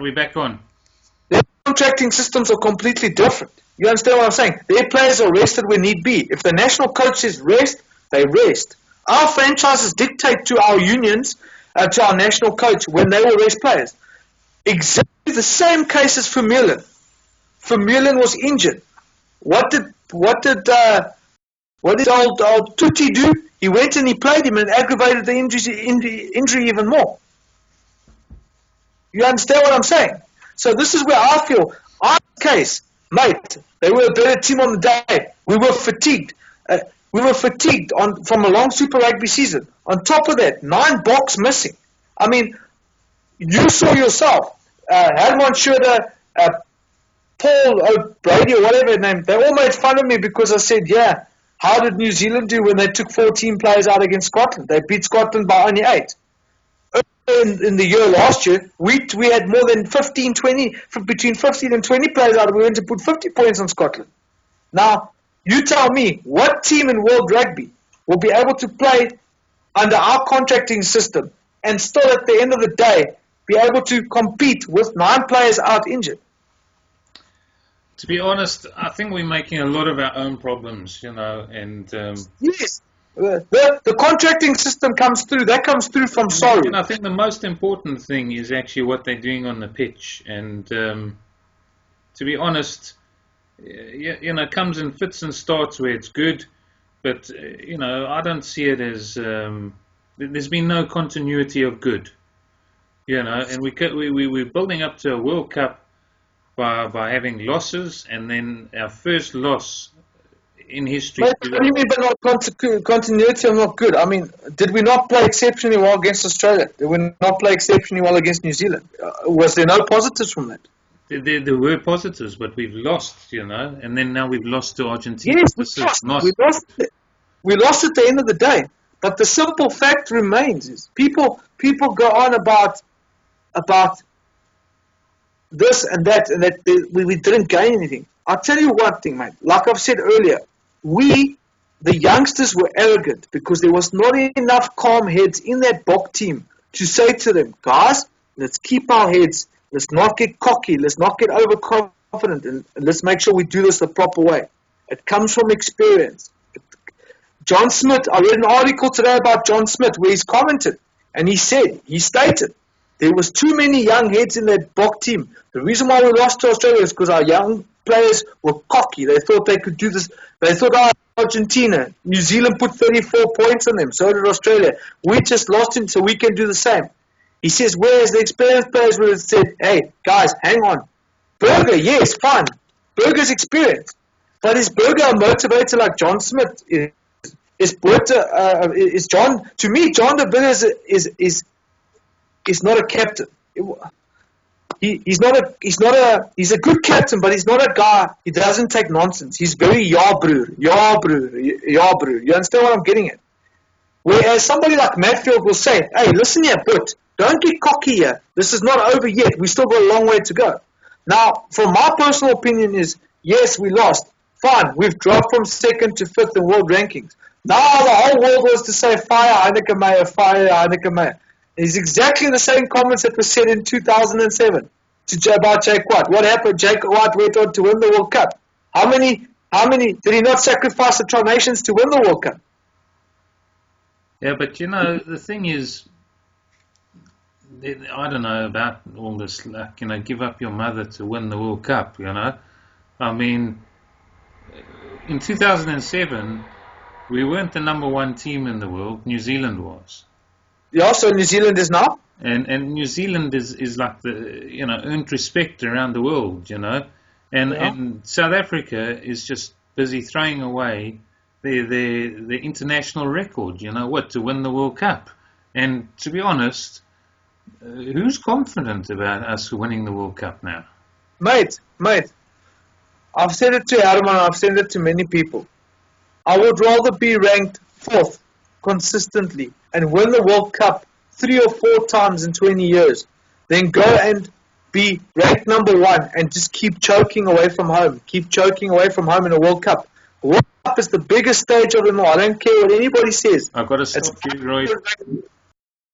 we're back on. Their contracting systems are completely different. You understand what I'm saying? Their players are rested when need be. If the national coach says rest, they rest. Our franchises dictate to our unions, to our national coach, when they will rest players. Exactly the same case as Vermeulen. Vermeulen was injured. What did old Tutti do? He went and he played him and aggravated the injury even more. You understand what I'm saying? So this is where I feel, our case, mate, they were a better team on the day. We were fatigued. From a long Super Rugby season. On top of that, 9 box missing. I mean, you saw yourself. Herman Schroeder, Paul O'Brady, or whatever his name, they all made fun of me because I said, yeah, how did New Zealand do when they took 14 players out against Scotland? They beat Scotland by only 8. In the year last year, we had more than 15, 20, between 15 and 20 players out. We went to put 50 points on Scotland. Now, you tell me, what team in World Rugby will be able to play under our contracting system and still at the end of the day be able to compete with 9 players out injured? To be honest, I think we're making a lot of our own problems, and... Yes. The contracting system comes through. That comes through from sorry. And I think the most important thing is actually what they're doing on the pitch. And to be honest, it comes in fits and starts where it's good. But, I don't see it as... there's been no continuity of good. And we're building up to a World Cup by having losses, and then our first loss in history. What do you mean by not continuity or not good? I mean, did we not play exceptionally well against Australia? Did we not play exceptionally well against New Zealand? Was there no positives from that? There were positives, but we've lost, and then now we've lost to Argentina. Yes, we lost. We lost at the end of the day. But the simple fact remains is people go on about this and that we didn't gain anything. I'll tell you one thing, mate. Like I've said earlier, the youngsters were arrogant because there was not enough calm heads in that Bok team to say to them, guys, let's keep our heads. Let's not get cocky. Let's not get overconfident. And let's make sure we do this the proper way. It comes from experience. John Smith, I read an article today about John Smith where he's commented, and he stated, there was too many young heads in that Bok team. The reason why we lost to Australia is because our young players were cocky. They thought they could do this. They thought, Argentina, New Zealand put 34 points on them. So did Australia. We just lost him, so we can do the same. He says, whereas the experienced players would have said, hey, guys, hang on. Berger, yes, fine. Berger's experienced. But is Berger a motivator like John Smith is? Is John, to me, John de Villiers is not a captain. He's a good captain, but he's not a guy. He doesn't take nonsense. He's very ja broer. You understand what I'm getting at? Whereas somebody like Matfield will say, hey, listen here, but don't get cocky here. This is not over yet. We still got a long way to go. Now, from my personal opinion is, yes, we lost. Fine, we've dropped from 2nd to 5th in world rankings. Now the whole world was to say, fire Heineke Meyer, fire Heineke Meyer. It's exactly the same comments that were said in 2007 about Jake White. What happened? Jake White went on to win the World Cup. How many did he not sacrifice the Tri Nations to win the World Cup? Yeah, but the thing is, I don't know about all this, like, give up your mother to win the World Cup, I mean, in 2007, we weren't the number 1 team in the world. New Zealand was. Yeah, so New Zealand is now? And New Zealand is like the, earned respect around the world, And South Africa is just busy throwing away their international record, to win the World Cup. And to be honest, who's confident about us winning the World Cup now? Mate, I've said it to Herman, I've said it to many people. I would rather be ranked 4th consistently and win the World Cup 3 or 4 times in 20 years than go and be ranked number 1 and just keep choking away from home. Keep choking away from home in a World Cup. World Cup is the biggest stage of them all. I don't care what anybody says. I've got to stop you, Roy.